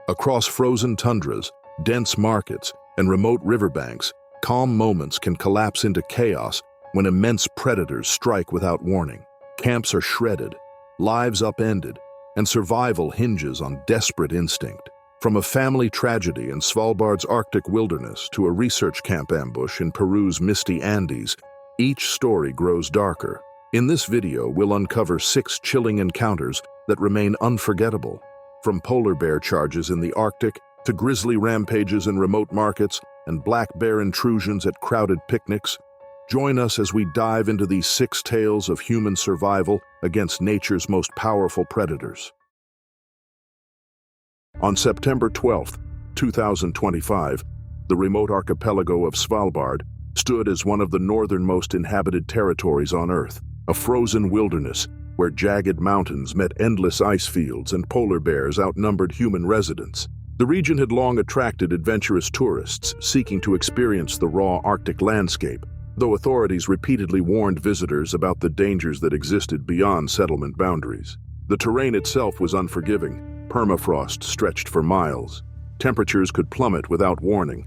Across frozen tundras, dense markets, and remote riverbanks, calm moments can collapse into chaos when immense predators strike without warning. Camps are shredded, lives upended, and survival hinges on desperate instinct. From a family tragedy in Svalbard's Arctic wilderness to a research camp ambush in Peru's misty Andes, each story grows darker. In this video, we'll uncover 6 chilling encounters that remain unforgettable. From polar bear charges in the Arctic to grizzly rampages in remote markets and black bear intrusions at crowded picnics, join us as we dive into these 6 tales of human survival against nature's most powerful predators. On September 12, 2025, the remote archipelago of Svalbard stood as one of the northernmost inhabited territories on Earth, a frozen wilderness where jagged mountains met endless ice fields and polar bears outnumbered human residents. The region had long attracted adventurous tourists seeking to experience the raw Arctic landscape, though authorities repeatedly warned visitors about the dangers that existed beyond settlement boundaries. The terrain itself was unforgiving. Permafrost stretched for miles. Temperatures could plummet without warning,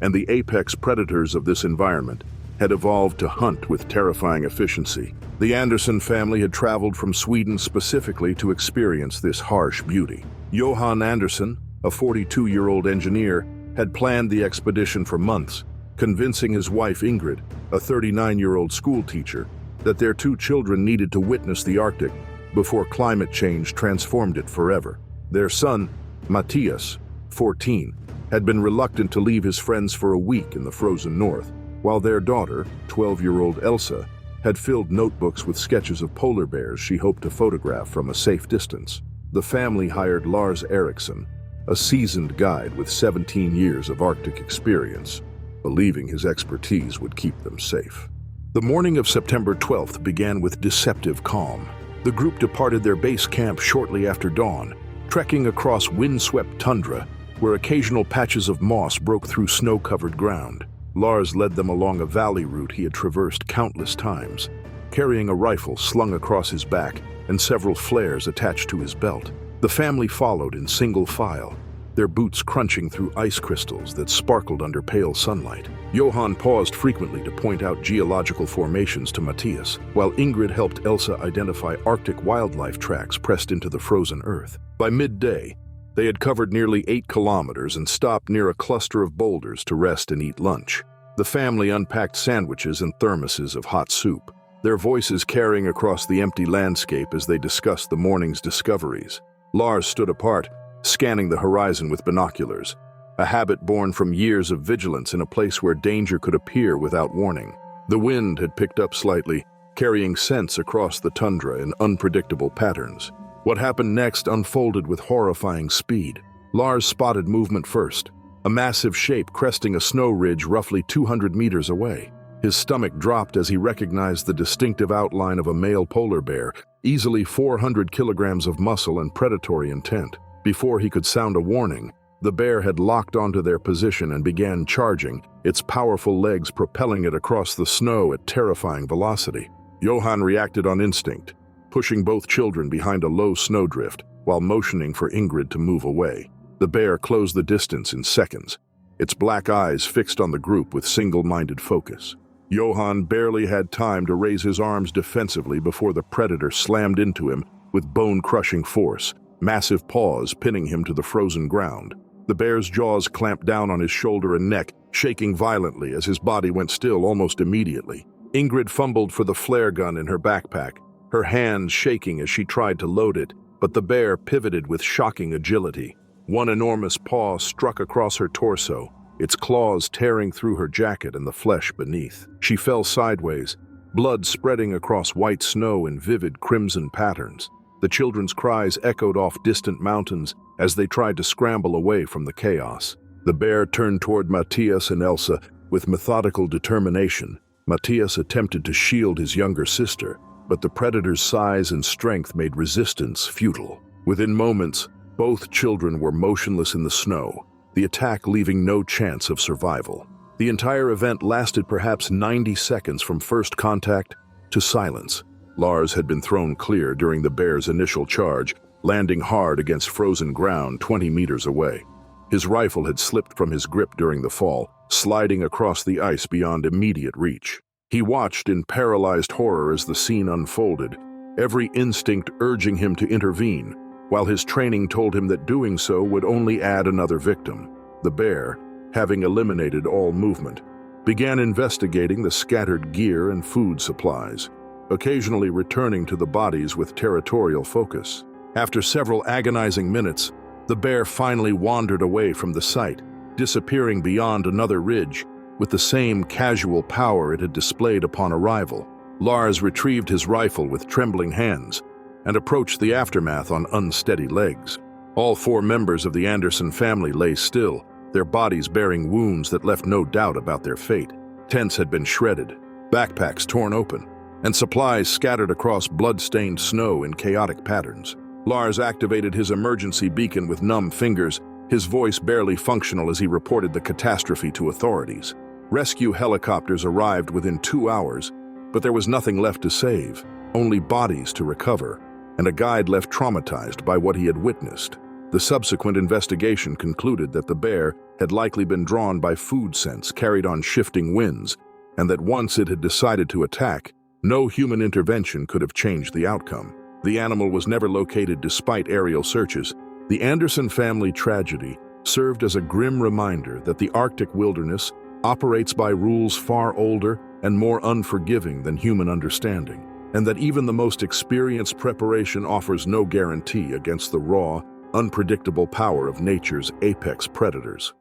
and the apex predators of this environment had evolved to hunt with terrifying efficiency. The Anderson family had traveled from Sweden specifically to experience this harsh beauty. Johan Anderson, a 42-year-old engineer, had planned the expedition for months, convincing his wife Ingrid, a 39-year-old schoolteacher, that their 2 children needed to witness the Arctic before climate change transformed it forever. Their son, Matthias, 14, had been reluctant to leave his friends for a week in the frozen north, while their daughter, 12-year-old Elsa, had filled notebooks with sketches of polar bears she hoped to photograph from a safe distance. The family hired Lars Eriksson, a seasoned guide with 17 years of Arctic experience, believing his expertise would keep them safe. The morning of September 12th began with deceptive calm. The group departed their base camp shortly after dawn, trekking across windswept tundra where occasional patches of moss broke through snow-covered ground. Lars led them along a valley route he had traversed countless times, carrying a rifle slung across his back and several flares attached to his belt. The family followed in single file, their boots crunching through ice crystals that sparkled under pale sunlight. Johan paused frequently to point out geological formations to Matthias, while Ingrid helped Elsa identify Arctic wildlife tracks pressed into the frozen earth. By midday, they had covered nearly 8 kilometers and stopped near a cluster of boulders to rest and eat lunch. The family unpacked sandwiches and thermoses of hot soup, their voices carrying across the empty landscape as they discussed the morning's discoveries. Lars stood apart, scanning the horizon with binoculars, a habit born from years of vigilance in a place where danger could appear without warning. The wind had picked up slightly, carrying scents across the tundra in unpredictable patterns. What happened next unfolded with horrifying speed. Lars spotted movement first, a massive shape cresting a snow ridge roughly 200 meters away. His stomach dropped as he recognized the distinctive outline of a male polar bear, easily 400 kilograms of muscle and predatory intent. Before he could sound a warning, the bear had locked onto their position and began charging, its powerful legs propelling it across the snow at terrifying velocity. Johan reacted on instinct, pushing both children behind a low snowdrift while motioning for Ingrid to move away. The bear closed the distance in seconds, its black eyes fixed on the group with single-minded focus. Johan barely had time to raise his arms defensively before the predator slammed into him with bone-crushing force, massive paws pinning him to the frozen ground. The bear's jaws clamped down on his shoulder and neck, shaking violently as his body went still almost immediately. Ingrid fumbled for the flare gun in her backpack, her hands shaking as she tried to load it, but the bear pivoted with shocking agility. One enormous paw struck across her torso, its claws tearing through her jacket and the flesh beneath. She fell sideways, blood spreading across white snow in vivid crimson patterns. The children's cries echoed off distant mountains as they tried to scramble away from the chaos. The bear turned toward Matthias and Elsa with methodical determination. Matthias attempted to shield his younger sister, but the predator's size and strength made resistance futile. Within moments, both children were motionless in the snow, the attack leaving no chance of survival. The entire event lasted perhaps 90 seconds from first contact to silence. Lars had been thrown clear during the bear's initial charge, landing hard against frozen ground 20 meters away. His rifle had slipped from his grip during the fall, sliding across the ice beyond immediate reach. He watched in paralyzed horror as the scene unfolded, every instinct urging him to intervene, while his training told him that doing so would only add another victim. The bear, having eliminated all movement, began investigating the scattered gear and food supplies, occasionally returning to the bodies with territorial focus. After several agonizing minutes, the bear finally wandered away from the site, disappearing beyond another ridge with the same casual power it had displayed upon arrival. Lars retrieved his rifle with trembling hands and approached the aftermath on unsteady legs. All 4 members of the Anderson family lay still, their bodies bearing wounds that left no doubt about their fate. Tents had been shredded, backpacks torn open, and supplies scattered across blood-stained snow in chaotic patterns. Lars activated his emergency beacon with numb fingers, his voice barely functional as he reported the catastrophe to authorities. Rescue helicopters arrived within 2 hours, but there was nothing left to save, only bodies to recover, and a guide left traumatized by what he had witnessed. The subsequent investigation concluded that the bear had likely been drawn by food scents carried on shifting winds, and that once it had decided to attack, no human intervention could have changed the outcome. The animal was never located despite aerial searches. The Anderson family tragedy served as a grim reminder that the Arctic wilderness operates by rules far older and more unforgiving than human understanding, and that even the most experienced preparation offers no guarantee against the raw, unpredictable power of nature's apex predators.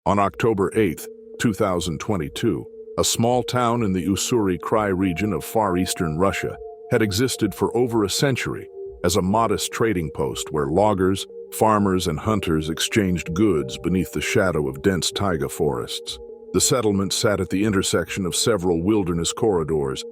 On October 8, 2022, a small town in the Ussuri-Krai region of far eastern Russia had existed for over a century as a modest trading post where loggers, farmers, and hunters exchanged goods beneath the shadow of dense taiga forests. The settlement sat at the intersection of several wilderness corridors,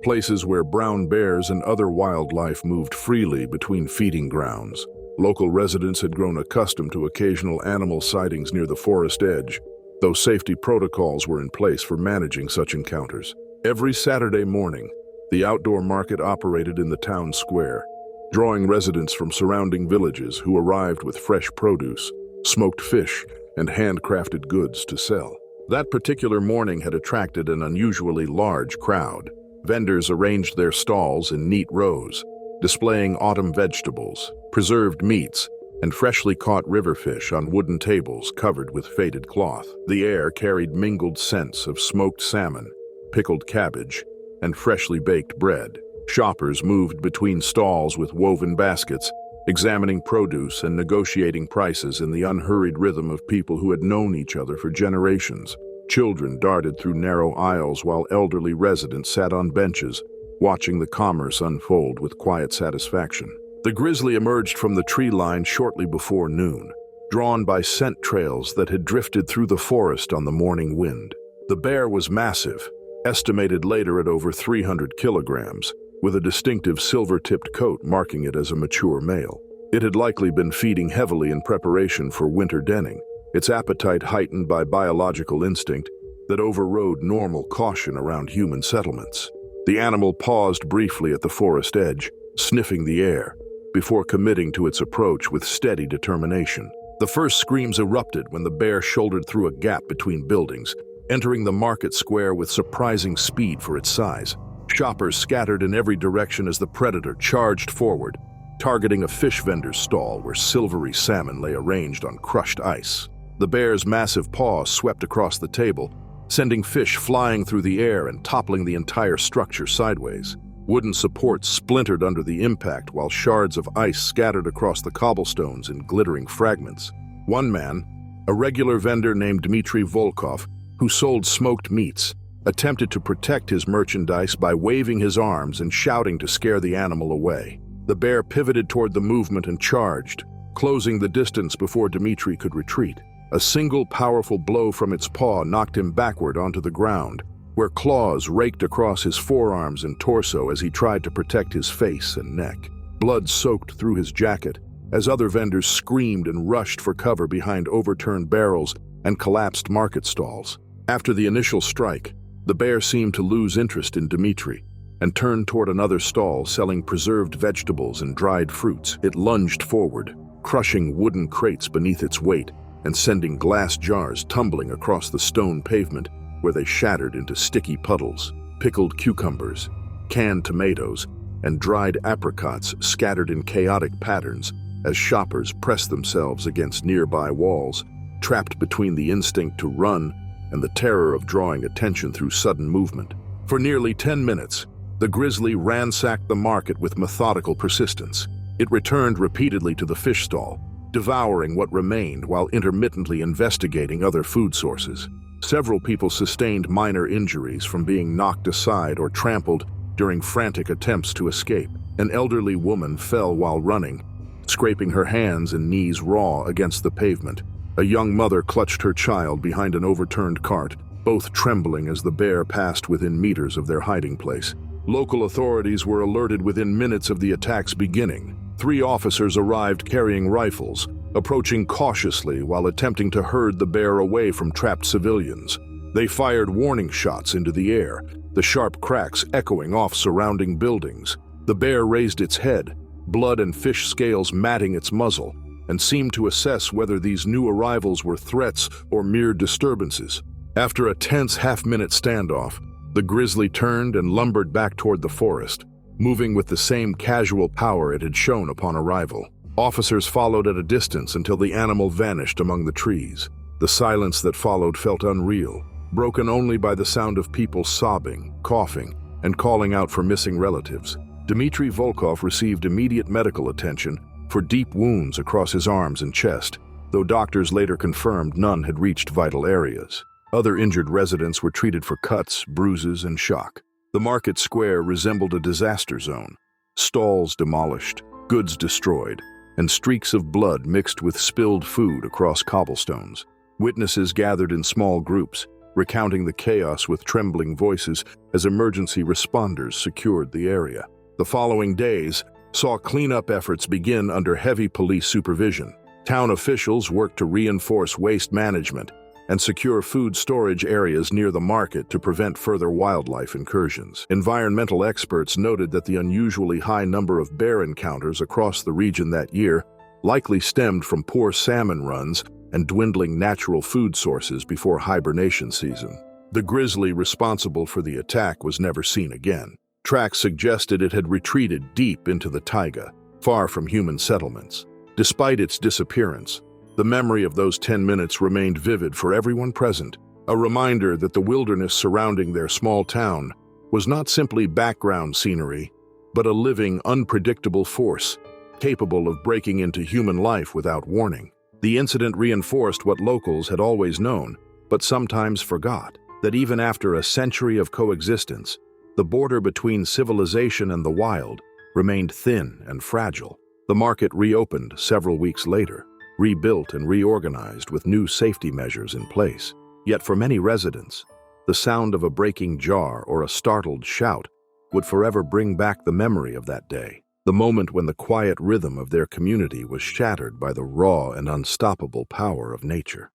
places where brown bears and other wildlife moved freely between feeding grounds. Local residents had grown accustomed to occasional animal sightings near the forest edge, though safety protocols were in place for managing such encounters. Every Saturday morning, the outdoor market operated in the town square, drawing residents from surrounding villages who arrived with fresh produce, smoked fish, and handcrafted goods to sell. That particular morning had attracted an unusually large crowd. Vendors arranged their stalls in neat rows, displaying autumn vegetables, preserved meats, and freshly caught river fish on wooden tables covered with faded cloth. The air carried mingled scents of smoked salmon, pickled cabbage, and freshly baked bread. Shoppers moved between stalls with woven baskets, examining produce and negotiating prices in the unhurried rhythm of people who had known each other for generations. Children darted through narrow aisles while elderly residents sat on benches, watching the commerce unfold with quiet satisfaction. The Grizzly emerged from the tree line shortly before noon, drawn by scent trails that had drifted through the forest on the morning wind. The bear was massive, estimated later at over 300 kilograms, with a distinctive silver-tipped coat marking it as a mature male. It had likely been feeding heavily in preparation for winter denning, its appetite heightened by biological instinct that overrode normal caution around human settlements. The animal paused briefly at the forest edge, sniffing the air, before committing to its approach with steady determination. The first screams erupted when the bear shouldered through a gap between buildings, entering the market square with surprising speed for its size. Shoppers scattered in every direction as the predator charged forward, targeting a fish vendor's stall where silvery salmon lay arranged on crushed ice. The bear's massive paws swept across the table, sending fish flying through the air and toppling the entire structure sideways. Wooden supports splintered under the impact while shards of ice scattered across the cobblestones in glittering fragments. One man, a regular vendor named Dmitry Volkov, who sold smoked meats, attempted to protect his merchandise by waving his arms and shouting to scare the animal away. The bear pivoted toward the movement and charged, closing the distance before Dmitry could retreat. A single powerful blow from its paw knocked him backward onto the ground, where claws raked across his forearms and torso as he tried to protect his face and neck. Blood soaked through his jacket as other vendors screamed and rushed for cover behind overturned barrels and collapsed market stalls. After the initial strike, the bear seemed to lose interest in Dmitry, and turned toward another stall selling preserved vegetables and dried fruits. It lunged forward, crushing wooden crates beneath its weight and sending glass jars tumbling across the stone pavement where they shattered into sticky puddles. Pickled cucumbers, canned tomatoes, and dried apricots scattered in chaotic patterns as shoppers pressed themselves against nearby walls, trapped between the instinct to run and the terror of drawing attention through sudden movement. For nearly 10 minutes, the Grizzly ransacked the market with methodical persistence. It returned repeatedly to the fish stall, devouring what remained while intermittently investigating other food sources. Several people sustained minor injuries from being knocked aside or trampled during frantic attempts to escape. An elderly woman fell while running, scraping her hands and knees raw against the pavement. A young mother clutched her child behind an overturned cart, both trembling as the bear passed within meters of their hiding place. Local authorities were alerted within minutes of the attack's beginning. 3 officers arrived carrying rifles, approaching cautiously while attempting to herd the bear away from trapped civilians. They fired warning shots into the air, the sharp cracks echoing off surrounding buildings. The bear raised its head, blood and fish scales matting its muzzle, and seemed to assess whether these new arrivals were threats or mere disturbances. After a tense half-minute standoff, the Grizzly turned and lumbered back toward the forest, moving with the same casual power it had shown upon arrival. Officers followed at a distance until the animal vanished among the trees. The silence that followed felt unreal, broken only by the sound of people sobbing, coughing, and calling out for missing relatives. Dmitry Volkov received immediate medical attention for deep wounds across his arms and chest, though doctors later confirmed none had reached vital areas. Other injured residents were treated for cuts, bruises, and shock. The market square resembled a disaster zone. Stalls demolished, goods destroyed, and streaks of blood mixed with spilled food across cobblestones. Witnesses gathered in small groups, recounting the chaos with trembling voices as emergency responders secured the area. The following days saw cleanup efforts begin under heavy police supervision. Town officials worked to reinforce waste management and secure food storage areas near the market to prevent further wildlife incursions. Environmental experts noted that the unusually high number of bear encounters across the region that year likely stemmed from poor salmon runs and dwindling natural food sources before hibernation season. The grizzly responsible for the attack was never seen again. Tracks suggested it had retreated deep into the taiga, far from human settlements. Despite its disappearance, the memory of those 10 minutes remained vivid for everyone present, a reminder that the wilderness surrounding their small town was not simply background scenery, but a living, unpredictable force, capable of breaking into human life without warning. The incident reinforced what locals had always known, but sometimes forgot, that even after a century of coexistence, the border between civilization and the wild remained thin and fragile. The market reopened several weeks later, rebuilt and reorganized with new safety measures in place. Yet for many residents, the sound of a breaking jar or a startled shout would forever bring back the memory of that day, the moment when the quiet rhythm of their community was shattered by the raw and unstoppable power of nature.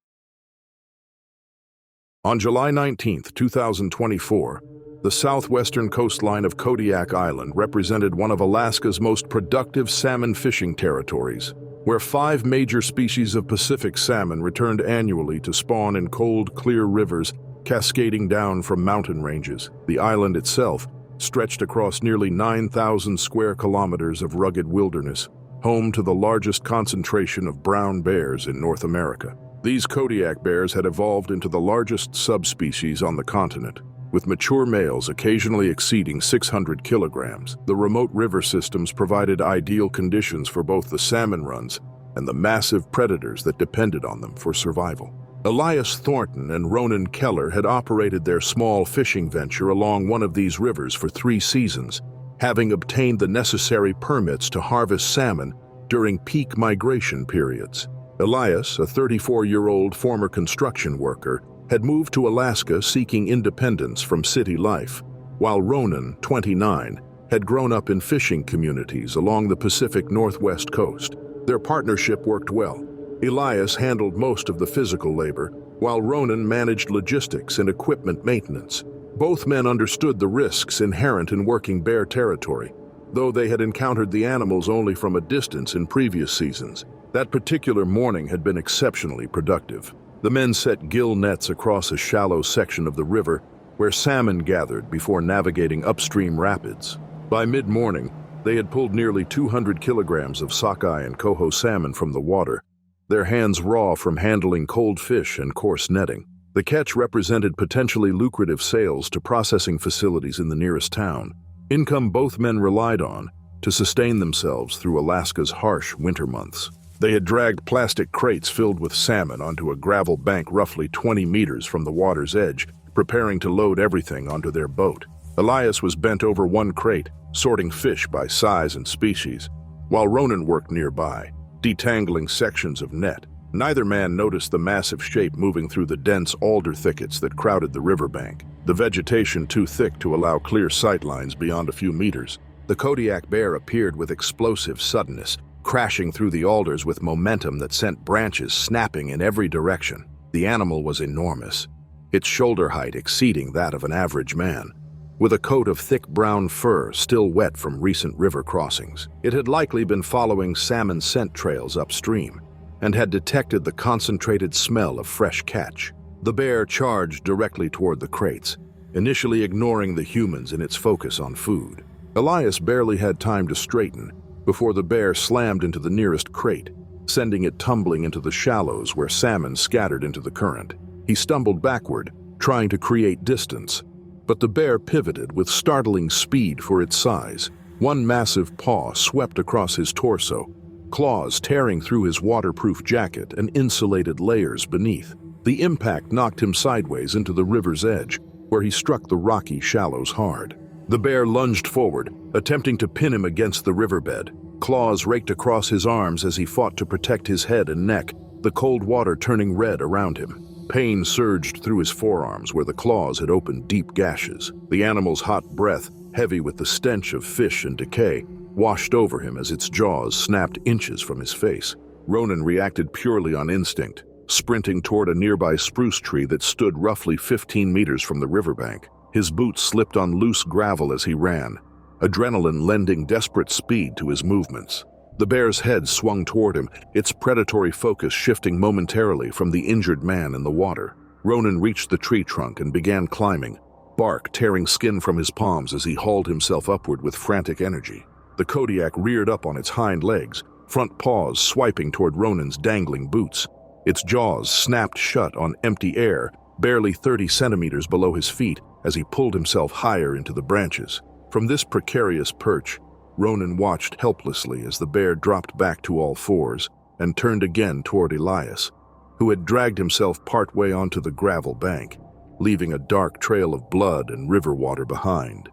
On July 19, 2024, the southwestern coastline of Kodiak Island represented one of Alaska's most productive salmon fishing territories, where 5 major species of Pacific salmon returned annually to spawn in cold, clear rivers cascading down from mountain ranges. The island itself stretched across nearly 9,000 square kilometers of rugged wilderness, home to the largest concentration of brown bears in North America. These Kodiak bears had evolved into the largest subspecies on the continent, with mature males occasionally exceeding 600 kilograms. The remote river systems provided ideal conditions for both the salmon runs and the massive predators that depended on them for survival. Elias Thornton and Ronan Keller had operated their small fishing venture along one of these rivers for 3 seasons, having obtained the necessary permits to harvest salmon during peak migration periods. Elias, a 34-year-old former construction worker, had moved to Alaska seeking independence from city life, while Ronan, 29, had grown up in fishing communities along the Pacific Northwest coast. Their partnership worked well. Elias handled most of the physical labor, while Ronan managed logistics and equipment maintenance. Both men understood the risks inherent in working bear territory, though they had encountered the animals only from a distance in previous seasons. That particular morning had been exceptionally productive. The men set gill nets across a shallow section of the river where salmon gathered before navigating upstream rapids. By mid-morning, they had pulled nearly 200 kilograms of sockeye and coho salmon from the water, their hands raw from handling cold fish and coarse netting. The catch represented potentially lucrative sales to processing facilities in the nearest town, income both men relied on to sustain themselves through Alaska's harsh winter months. They had dragged plastic crates filled with salmon onto a gravel bank roughly 20 meters from the water's edge, preparing to load everything onto their boat. Elias was bent over one crate, sorting fish by size and species, while Ronan worked nearby, detangling sections of net. Neither man noticed the massive shape moving through the dense alder thickets that crowded the riverbank, the vegetation too thick to allow clear sightlines beyond a few meters. The Kodiak bear appeared with explosive suddenness, crashing through the alders with momentum that sent branches snapping in every direction. The animal was enormous, its shoulder height exceeding that of an average man, with a coat of thick brown fur still wet from recent river crossings. It had likely been following salmon scent trails upstream and had detected the concentrated smell of fresh catch. The bear charged directly toward the crates, initially ignoring the humans in its focus on food. Elias barely had time to straighten before the bear slammed into the nearest crate, sending it tumbling into the shallows where salmon scattered into the current. He stumbled backward, trying to create distance, but the bear pivoted with startling speed for its size. One massive paw swept across his torso, claws tearing through his waterproof jacket and insulated layers beneath. The impact knocked him sideways into the river's edge, where he struck the rocky shallows hard. The bear lunged forward, attempting to pin him against the riverbed. Claws raked across his arms as he fought to protect his head and neck, the cold water turning red around him. Pain surged through his forearms where the claws had opened deep gashes. The animal's hot breath, heavy with the stench of fish and decay, washed over him as its jaws snapped inches from his face. Ronan reacted purely on instinct, sprinting toward a nearby spruce tree that stood roughly 15 meters from the riverbank. His boots slipped on loose gravel as he ran, adrenaline lending desperate speed to his movements. The bear's head swung toward him, its predatory focus shifting momentarily from the injured man in the water. Ronan reached the tree trunk and began climbing, bark tearing skin from his palms as he hauled himself upward with frantic energy. The Kodiak reared up on its hind legs, front paws swiping toward Ronan's dangling boots. Its jaws snapped shut on empty air, barely 30 centimeters below his feet, as he pulled himself higher into the branches. From this precarious perch, Ronan watched helplessly as the bear dropped back to all fours and turned again toward Elias, who had dragged himself partway onto the gravel bank, leaving a dark trail of blood and river water behind.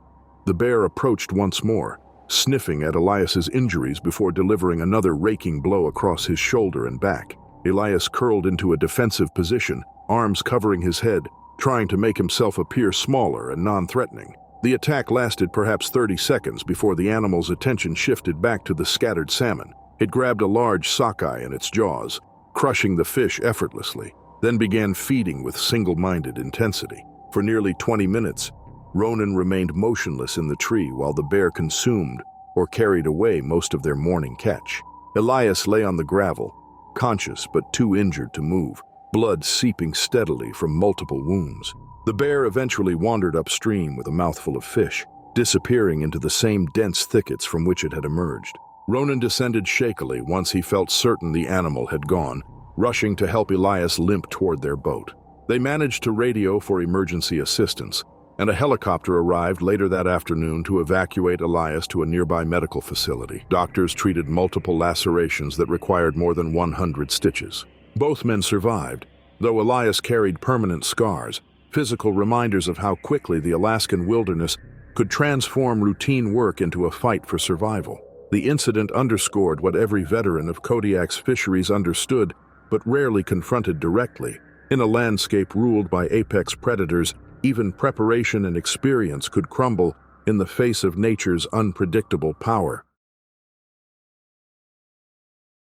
The bear approached once more, sniffing at Elias's injuries before delivering another raking blow across his shoulder and back. Elias curled into a defensive position, arms covering his head, trying to make himself appear smaller and non-threatening. The attack lasted perhaps 30 seconds before the animal's attention shifted back to the scattered salmon. It grabbed a large sockeye in its jaws, crushing the fish effortlessly, then began feeding with single-minded intensity. For nearly 20 minutes, Ronan remained motionless in the tree while the bear consumed or carried away most of their morning catch. Elias lay on the gravel, conscious but too injured to move, blood seeping steadily from multiple wounds. The bear eventually wandered upstream with a mouthful of fish, disappearing into the same dense thickets from which it had emerged. Ronan descended shakily once he felt certain the animal had gone, rushing to help Elias limp toward their boat. They managed to radio for emergency assistance, and a helicopter arrived later that afternoon to evacuate Elias to a nearby medical facility. Doctors treated multiple lacerations that required more than 100 stitches. Both men survived, though Elias carried permanent scars, physical reminders of how quickly the Alaskan wilderness could transform routine work into a fight for survival. The incident underscored what every veteran of Kodiak's fisheries understood, but rarely confronted directly. In a landscape ruled by apex predators, even preparation and experience could crumble in the face of nature's unpredictable power.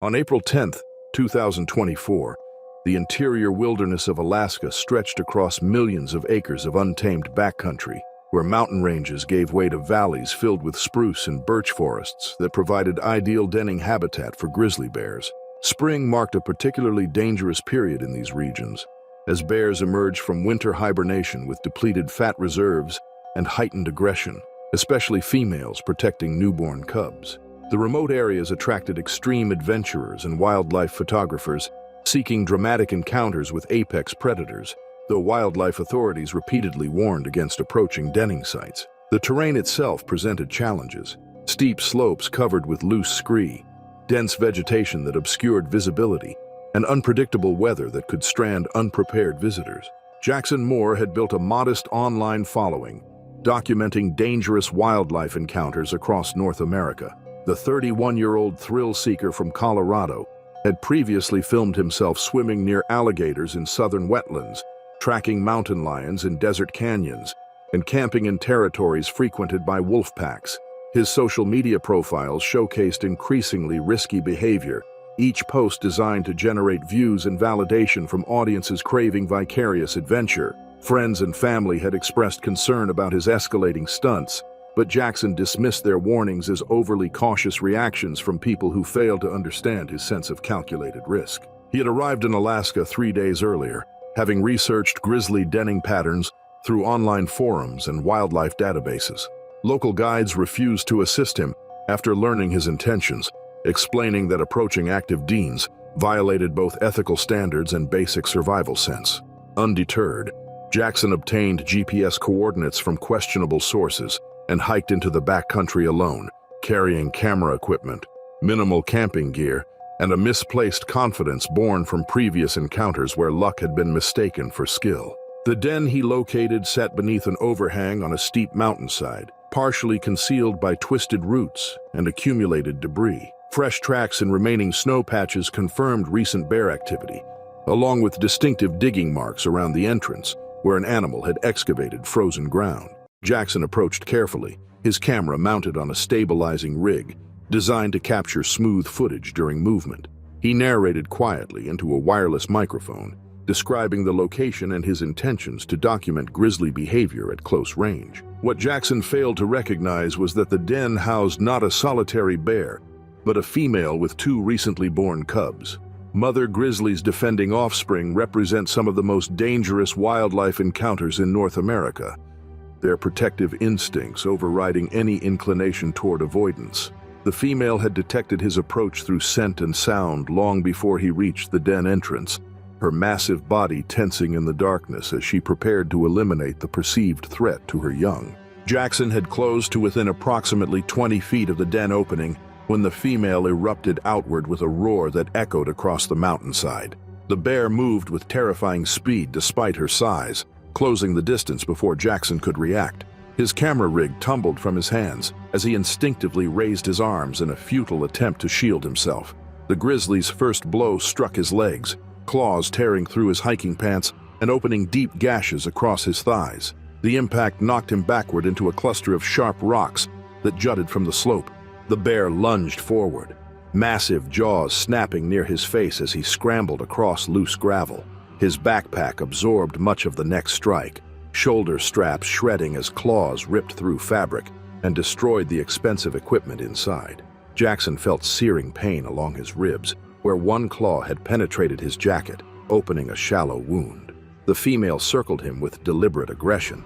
On April 10, 2024, The interior wilderness of Alaska stretched across millions of acres of untamed backcountry, where mountain ranges gave way to valleys filled with spruce and birch forests that provided ideal denning habitat for grizzly bears. Spring marked a particularly dangerous period in these regions, as bears emerged from winter hibernation with depleted fat reserves and heightened aggression, especially females protecting newborn cubs. The remote areas attracted extreme adventurers and wildlife photographers seeking dramatic encounters with apex predators, though wildlife authorities repeatedly warned against approaching denning sites. The terrain itself presented challenges: steep slopes covered with loose scree, dense vegetation that obscured visibility, and unpredictable weather that could strand unprepared visitors. Jackson Moore had built a modest online following, documenting dangerous wildlife encounters across North America. The 31-year-old thrill-seeker from Colorado had previously filmed himself swimming near alligators in southern wetlands, tracking mountain lions in desert canyons, and camping in territories frequented by wolf packs. His social media profiles showcased increasingly risky behavior, each post designed to generate views and validation from audiences craving vicarious adventure. Friends and family had expressed concern about his escalating stunts, but Jackson dismissed their warnings as overly cautious reactions from people who failed to understand his sense of calculated risk. He had arrived in Alaska 3 days earlier, having researched grizzly denning patterns through online forums and wildlife databases. Local guides refused to assist him after learning his intentions, explaining that approaching active dens violated both ethical standards and basic survival sense. Undeterred, Jackson obtained GPS coordinates from questionable sources and hiked into the backcountry alone, carrying camera equipment, minimal camping gear, and a misplaced confidence born from previous encounters where luck had been mistaken for skill. The den he located sat beneath an overhang on a steep mountainside, partially concealed by twisted roots and accumulated debris. Fresh tracks and remaining snow patches confirmed recent bear activity, along with distinctive digging marks around the entrance, where an animal had excavated frozen ground. Jackson approached carefully, his camera mounted on a stabilizing rig, designed to capture smooth footage during movement. He narrated quietly into a wireless microphone, describing the location and his intentions to document grizzly behavior at close range. What Jackson failed to recognize was that the den housed not a solitary bear, but a female with 2 recently born cubs. Mother grizzlies defending offspring represent some of the most dangerous wildlife encounters in North America, their protective instincts overriding any inclination toward avoidance. The female had detected his approach through scent and sound long before he reached the den entrance, her massive body tensing in the darkness as she prepared to eliminate the perceived threat to her young. Jackson had closed to within approximately 20 feet of the den opening when the female erupted outward with a roar that echoed across the mountainside. The bear moved with terrifying speed despite her size, closing the distance before Jackson could react. His camera rig tumbled from his hands as he instinctively raised his arms in a futile attempt to shield himself. The grizzly's first blow struck his legs, claws tearing through his hiking pants and opening deep gashes across his thighs. The impact knocked him backward into a cluster of sharp rocks that jutted from the slope. The bear lunged forward, massive jaws snapping near his face as he scrambled across loose gravel. His backpack absorbed much of the next strike, shoulder straps shredding as claws ripped through fabric and destroyed the expensive equipment inside. Jackson felt searing pain along his ribs, where one claw had penetrated his jacket, opening a shallow wound. The female circled him with deliberate aggression,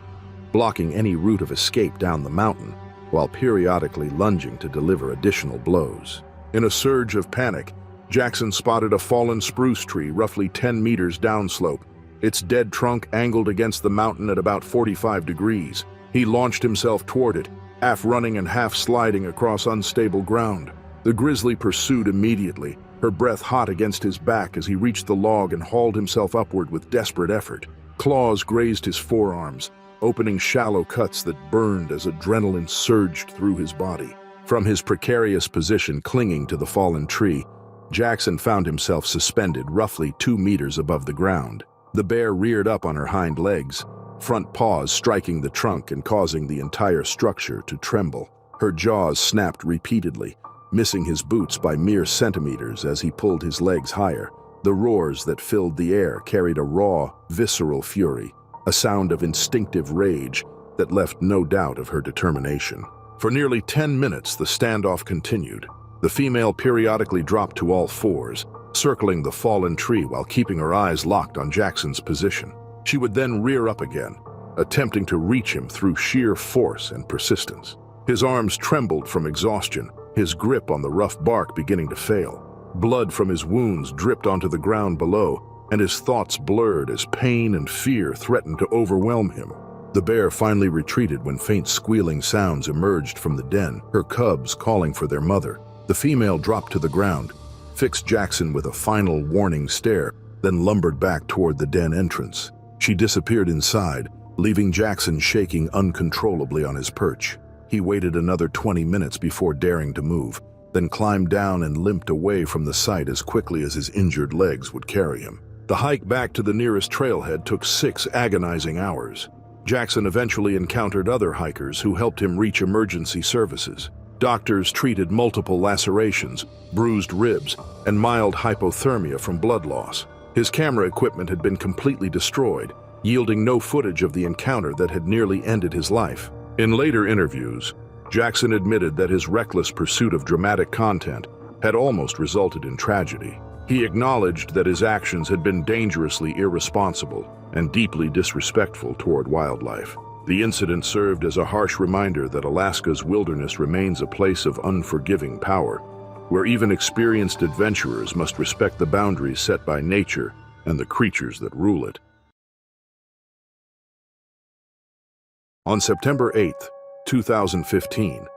blocking any route of escape down the mountain, while periodically lunging to deliver additional blows. In a surge of panic, Jackson spotted a fallen spruce tree roughly 10 meters downslope, its dead trunk angled against the mountain at about 45 degrees. He launched himself toward it, half running and half sliding across unstable ground. The grizzly pursued immediately, her breath hot against his back as he reached the log and hauled himself upward with desperate effort. Claws grazed his forearms, opening shallow cuts that burned as adrenaline surged through his body. From his precarious position clinging to the fallen tree, Jackson found himself suspended roughly 2 meters above the ground. The bear reared up on her hind legs, front paws striking the trunk and causing the entire structure to tremble. Her jaws snapped repeatedly, missing his boots by mere centimeters as he pulled his legs higher, The roars that filled the air carried a raw, visceral fury, a sound of instinctive rage that left no doubt of her determination. For nearly 10 minutes, the standoff continued. The female periodically dropped to all fours, circling the fallen tree while keeping her eyes locked on Jackson's position. She would then rear up again, attempting to reach him through sheer force and persistence. His arms trembled from exhaustion, his grip on the rough bark beginning to fail. Blood from his wounds dripped onto the ground below, and his thoughts blurred as pain and fear threatened to overwhelm him. The bear finally retreated when faint squealing sounds emerged from the den, her cubs calling for their mother. The female dropped to the ground, fixed Jackson with a final warning stare, then lumbered back toward the den entrance. She disappeared inside, leaving Jackson shaking uncontrollably on his perch. He waited another 20 minutes before daring to move, then climbed down and limped away from the site as quickly as his injured legs would carry him. The hike back to the nearest trailhead took 6 agonizing hours. Jackson eventually encountered other hikers who helped him reach emergency services. Doctors treated multiple lacerations, bruised ribs, and mild hypothermia from blood loss. His camera equipment had been completely destroyed, yielding no footage of the encounter that had nearly ended his life. In later interviews, Jackson admitted that his reckless pursuit of dramatic content had almost resulted in tragedy. He acknowledged that his actions had been dangerously irresponsible and deeply disrespectful toward wildlife. The incident served as a harsh reminder that Alaska's wilderness remains a place of unforgiving power, where even experienced adventurers must respect the boundaries set by nature and the creatures that rule it. On September 8, 2015,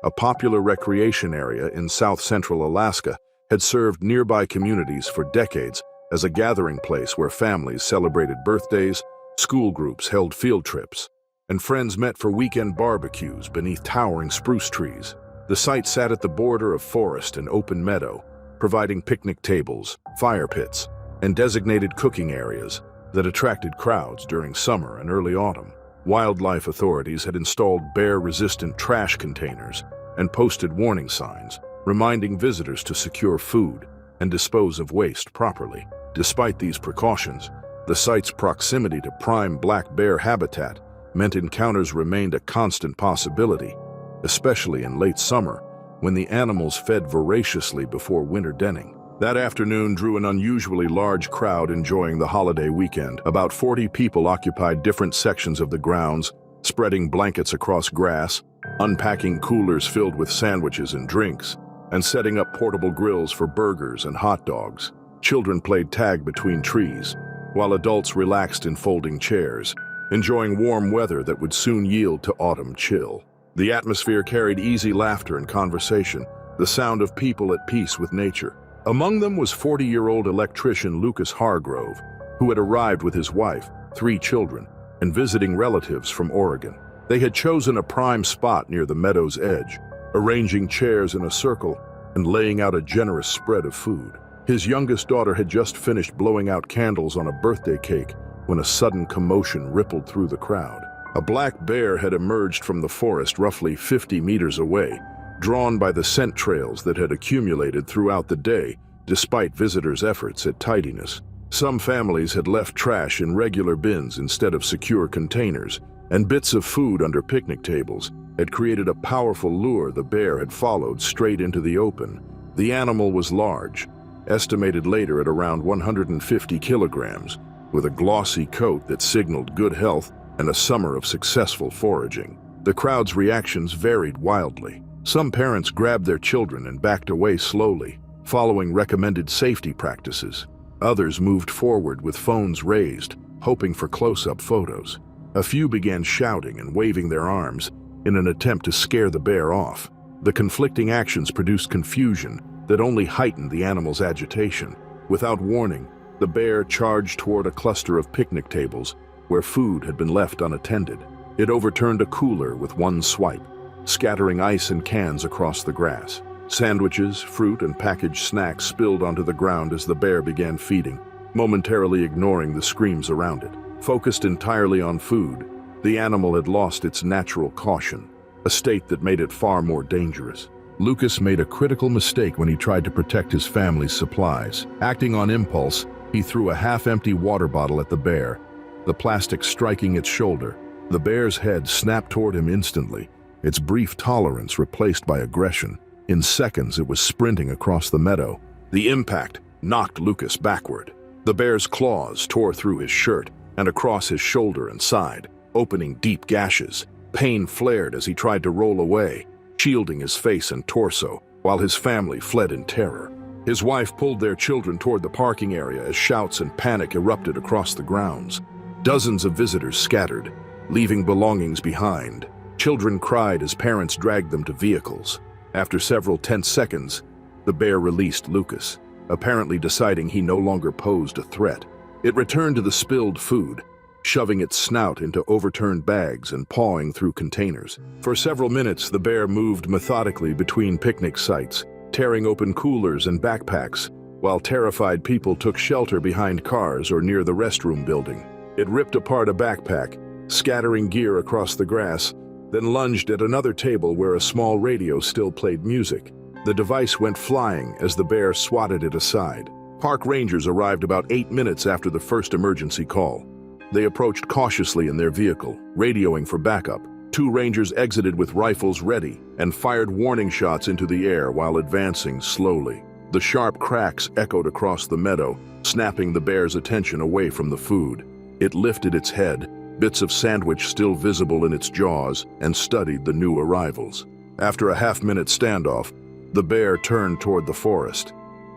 a popular recreation area in south-central Alaska had served nearby communities for decades as a gathering place where families celebrated birthdays, school groups held field trips, and friends met for weekend barbecues beneath towering spruce trees. The site sat at the border of forest and open meadow, providing picnic tables, fire pits, and designated cooking areas that attracted crowds during summer and early autumn. Wildlife authorities had installed bear-resistant trash containers and posted warning signs, reminding visitors to secure food and dispose of waste properly. Despite these precautions, the site's proximity to prime black bear habitat meant encounters remained a constant possibility, especially in late summer, when the animals fed voraciously before winter denning. That afternoon drew an unusually large crowd enjoying the holiday weekend. About 40 people occupied different sections of the grounds, spreading blankets across grass, unpacking coolers filled with sandwiches and drinks, and setting up portable grills for burgers and hot dogs. Children played tag between trees, while adults relaxed in folding chairs, enjoying warm weather that would soon yield to autumn chill. The atmosphere carried easy laughter and conversation, the sound of people at peace with nature. Among them was 40-year-old electrician Lucas Hargrove, who had arrived with his wife, 3 children, and visiting relatives from Oregon. They had chosen a prime spot near the meadow's edge, arranging chairs in a circle and laying out a generous spread of food. His youngest daughter had just finished blowing out candles on a birthday cake when a sudden commotion rippled through the crowd. A black bear had emerged from the forest roughly 50 meters away, drawn by the scent trails that had accumulated throughout the day, despite visitors' efforts at tidiness. Some families had left trash in regular bins instead of secure containers, and bits of food under picnic tables had created a powerful lure the bear had followed straight into the open. The animal was large, estimated later at around 150 kilograms, with a glossy coat that signaled good health and a summer of successful foraging. The crowd's reactions varied wildly. Some parents grabbed their children and backed away slowly, following recommended safety practices. Others moved forward with phones raised, hoping for close-up photos. A few began shouting and waving their arms in an attempt to scare the bear off. The conflicting actions produced confusion that only heightened the animal's agitation. Without warning, the bear charged toward a cluster of picnic tables where food had been left unattended. It overturned a cooler with one swipe, scattering ice and cans across the grass. Sandwiches, fruit, and packaged snacks spilled onto the ground as the bear began feeding, momentarily ignoring the screams around it. Focused entirely on food, the animal had lost its natural caution, a state that made it far more dangerous. Lucas made a critical mistake when he tried to protect his family's supplies. Acting on impulse, he threw a half-empty water bottle at the bear, the plastic striking its shoulder. The bear's head snapped toward him instantly, its brief tolerance replaced by aggression. In seconds, it was sprinting across the meadow. The impact knocked Lucas backward. The bear's claws tore through his shirt and across his shoulder and side, opening deep gashes. Pain flared as he tried to roll away, shielding his face and torso, while his family fled in terror. His wife pulled their children toward the parking area as shouts and panic erupted across the grounds. Dozens of visitors scattered, leaving belongings behind. Children cried as parents dragged them to vehicles. After several tense seconds, the bear released Lucas, apparently deciding he no longer posed a threat. It returned to the spilled food, shoving its snout into overturned bags and pawing through containers. For several minutes, the bear moved methodically between picnic sites, tearing open coolers and backpacks, while terrified people took shelter behind cars or near the restroom building. It ripped apart a backpack, scattering gear across the grass, then lunged at another table where a small radio still played music. The device went flying as the bear swatted it aside. Park rangers arrived about 8 minutes after the first emergency call. They approached cautiously in their vehicle, radioing for backup. 2 rangers exited with rifles ready and fired warning shots into the air while advancing slowly. The sharp cracks echoed across the meadow, snapping the bear's attention away from the food. It lifted its head, bits of sandwich still visible in its jaws, and studied the new arrivals. After a half-minute standoff, the bear turned toward the forest.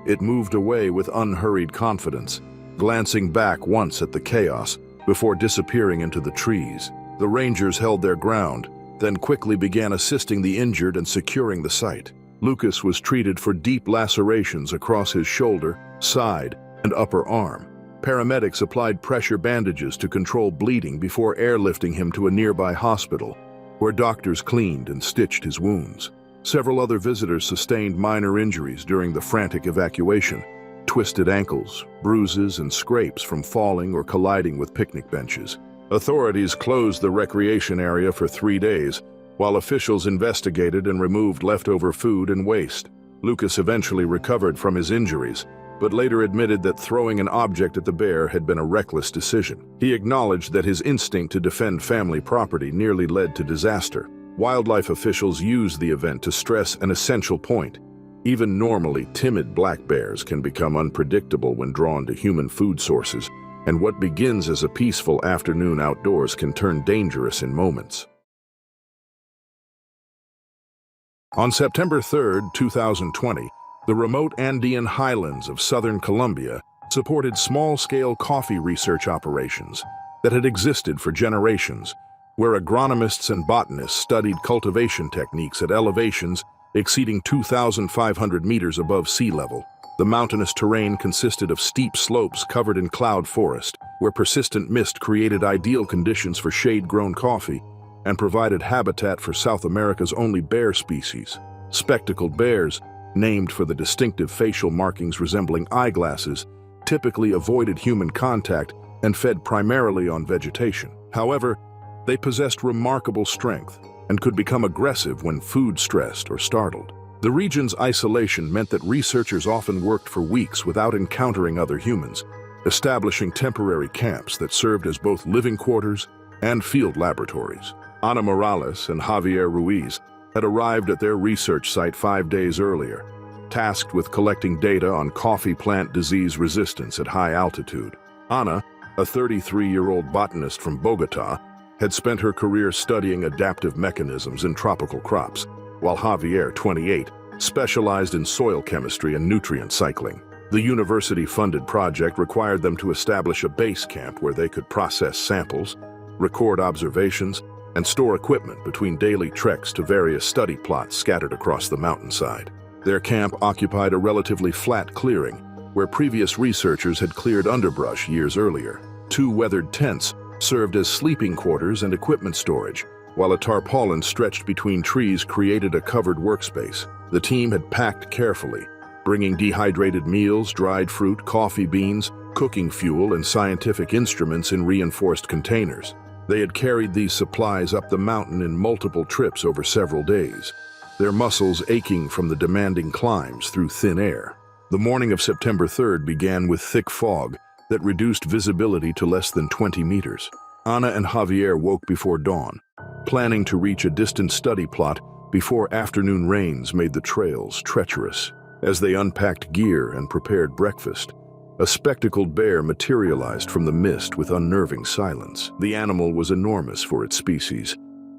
It moved away with unhurried confidence, glancing back once at the chaos before disappearing into the trees. The rangers held their ground, then quickly began assisting the injured and securing the site. Lucas was treated for deep lacerations across his shoulder, side, and upper arm. Paramedics applied pressure bandages to control bleeding before airlifting him to a nearby hospital, where doctors cleaned and stitched his wounds. Several other visitors sustained minor injuries during the frantic evacuation: twisted ankles, bruises, and scrapes from falling or colliding with picnic benches. Authorities closed the recreation area for 3 days, while officials investigated and removed leftover food and waste. Lucas eventually recovered from his injuries, but later admitted that throwing an object at the bear had been a reckless decision. He acknowledged that his instinct to defend family property nearly led to disaster. Wildlife officials used the event to stress an essential point. Even normally timid black bears can become unpredictable when drawn to human food sources, and what begins as a peaceful afternoon outdoors can turn dangerous in moments. On September 3, 2020, the remote Andean highlands of southern Colombia supported small-scale coffee research operations that had existed for generations, where agronomists and botanists studied cultivation techniques at elevations exceeding 2,500 meters above sea level. The mountainous terrain consisted of steep slopes covered in cloud forest, where persistent mist created ideal conditions for shade-grown coffee and provided habitat for South America's only bear species. Spectacled bears, named for the distinctive facial markings resembling eyeglasses, typically avoided human contact and fed primarily on vegetation. However, they possessed remarkable strength and could become aggressive when food-stressed or startled. The region's isolation meant that researchers often worked for weeks without encountering other humans, establishing temporary camps that served as both living quarters and field laboratories. Ana Morales and Javier Ruiz had arrived at their research site 5 days earlier, tasked with collecting data on coffee plant disease resistance at high altitude. Ana, a 33-year-old botanist from Bogota, had spent her career studying adaptive mechanisms in tropical crops, while Javier, 28, specialized in soil chemistry and nutrient cycling. The university-funded project required them to establish a base camp where they could process samples, record observations, and store equipment between daily treks to various study plots scattered across the mountainside. Their camp occupied a relatively flat clearing, where previous researchers had cleared underbrush years earlier. 2 weathered tents served as sleeping quarters and equipment storage, while a tarpaulin stretched between trees created a covered workspace. The team had packed carefully, bringing dehydrated meals, dried fruit, coffee beans, cooking fuel, and scientific instruments in reinforced containers. They had carried these supplies up the mountain in multiple trips over several days. their muscles aching from the demanding climbs through thin air. The morning of September 3rd began with thick fog that reduced visibility to less than 20 meters. Ana and Javier woke before dawn, planning to reach a distant study plot before afternoon rains made the trails treacherous. As they unpacked gear and prepared breakfast, a spectacled bear materialized from the mist with unnerving silence. The animal was enormous for its species,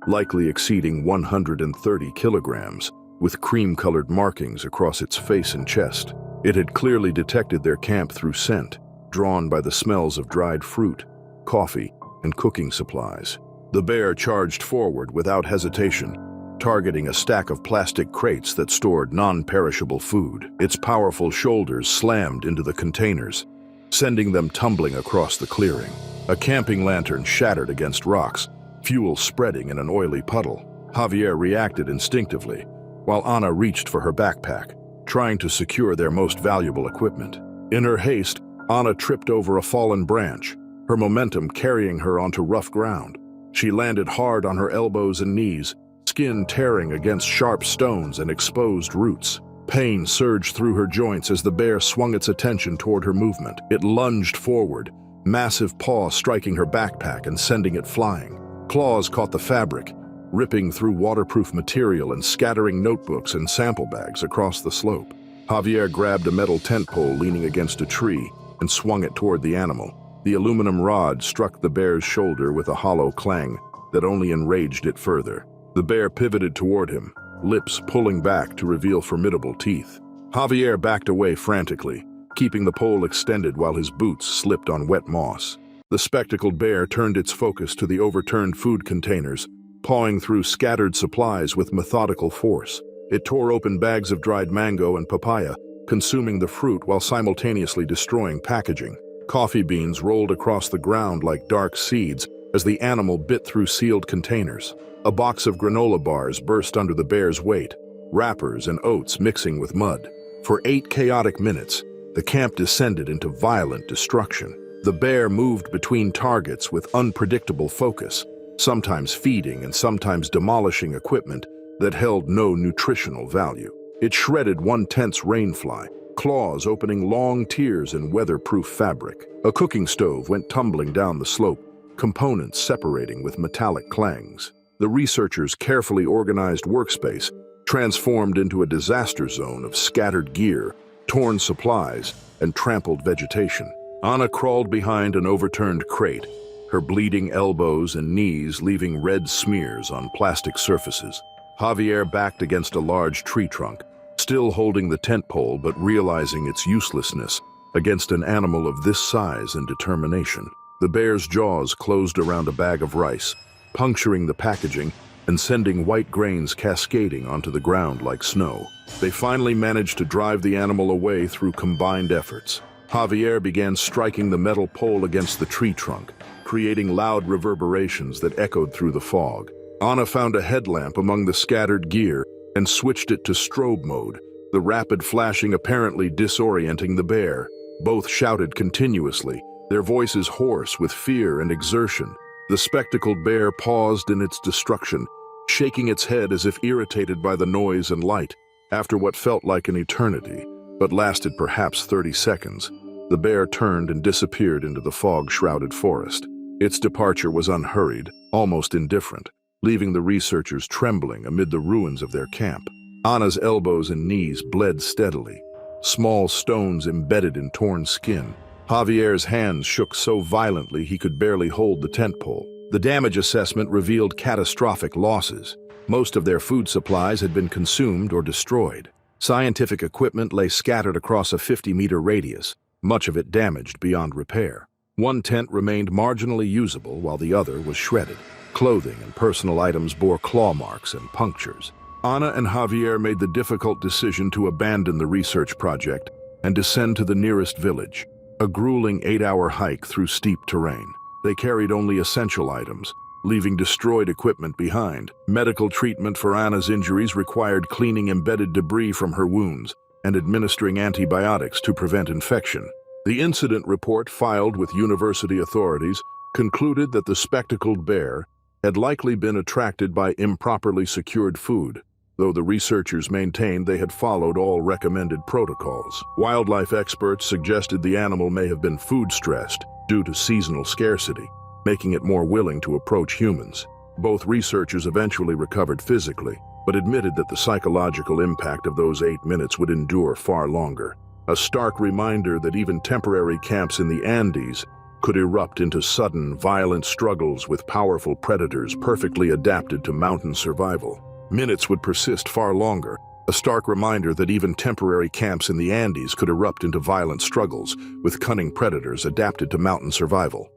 likely exceeding 130 kilograms, with cream-colored markings across its face and chest. It had clearly detected their camp through scent, drawn by the smells of dried fruit, coffee, and cooking supplies. The bear charged forward without hesitation, targeting a stack of plastic crates that stored non-perishable food. Its powerful shoulders slammed into the containers, sending them tumbling across the clearing. A camping lantern shattered against rocks, fuel spreading in an oily puddle. Javier reacted instinctively, while Ana reached for her backpack, trying to secure their most valuable equipment. In her haste, Ana tripped over a fallen branch, her momentum carrying her onto rough ground. She landed hard on her elbows and knees, skin tearing against sharp stones and exposed roots. Pain surged through her joints as the bear swung its attention toward her movement. It lunged forward, massive paws striking her backpack and sending it flying. Claws caught the fabric, ripping through waterproof material and scattering notebooks and sample bags across the slope. Javier grabbed a metal tent pole leaning against a tree and swung it toward the animal. The aluminum rod struck the bear's shoulder with a hollow clang that only enraged it further. The bear pivoted toward him, lips pulling back to reveal formidable teeth. Javier backed away frantically, keeping the pole extended while his boots slipped on wet moss. The spectacled bear turned its focus to the overturned food containers, pawing through scattered supplies with methodical force. It tore open bags of dried mango and papaya, consuming the fruit while simultaneously destroying packaging. Coffee beans rolled across the ground like dark seeds as the animal bit through sealed containers. A box of granola bars burst under the bear's weight, wrappers and oats mixing with mud. For 8 chaotic minutes, the camp descended into violent destruction. The bear moved between targets with unpredictable focus, sometimes feeding and sometimes demolishing equipment that held no nutritional value. It shredded one tent's rainfly, claws opening long tears in weatherproof fabric. A cooking stove went tumbling down the slope, components separating with metallic clangs. The researchers' carefully organized workspace transformed into a disaster zone of scattered gear, torn supplies, and trampled vegetation. Ana crawled behind an overturned crate, her bleeding elbows and knees leaving red smears on plastic surfaces. Javier backed against a large tree trunk, still holding the tent pole but realizing its uselessness against an animal of this size and determination. The bear's jaws closed around a bag of rice, puncturing the packaging and sending white grains cascading onto the ground like snow. They finally managed to drive the animal away through combined efforts. Javier began striking the metal pole against the tree trunk, creating loud reverberations that echoed through the fog. Ana found a headlamp among the scattered gear and switched it to strobe mode, the rapid flashing apparently disorienting the bear. Both shouted continuously, their voices hoarse with fear and exertion. The spectacled bear paused in its destruction, shaking its head as if irritated by the noise and light. After what felt like an eternity, but lasted perhaps 30 seconds, the bear turned and disappeared into the fog-shrouded forest. Its departure was unhurried, almost indifferent, leaving the researchers trembling amid the ruins of their camp. Ana's elbows and knees bled steadily, small stones embedded in torn skin. Javier's hands shook so violently he could barely hold the tent pole. The damage assessment revealed catastrophic losses. Most of their food supplies had been consumed or destroyed. Scientific equipment lay scattered across a 50-meter radius, much of it damaged beyond repair. One tent remained marginally usable while the other was shredded. Clothing and personal items bore claw marks and punctures. Ana and Javier made the difficult decision to abandon the research project and descend to the nearest village, a grueling 8-hour hike through steep terrain. They carried only essential items, leaving destroyed equipment behind. Medical treatment for Ana's injuries required cleaning embedded debris from her wounds and administering antibiotics to prevent infection. The incident report filed with university authorities concluded that the spectacled bear had likely been attracted by improperly secured food, though the researchers maintained they had followed all recommended protocols. Wildlife experts suggested the animal may have been food-stressed due to seasonal scarcity, making it more willing to approach humans. Both researchers eventually recovered physically, but admitted that the psychological impact of those 8 minutes would endure far longer. A stark reminder that even temporary camps in the Andes could erupt into sudden, violent struggles with powerful predators perfectly adapted to mountain survival. Minutes would persist far longer, a stark reminder that even temporary camps in the Andes could erupt into violent struggles with cunning predators adapted to mountain survival.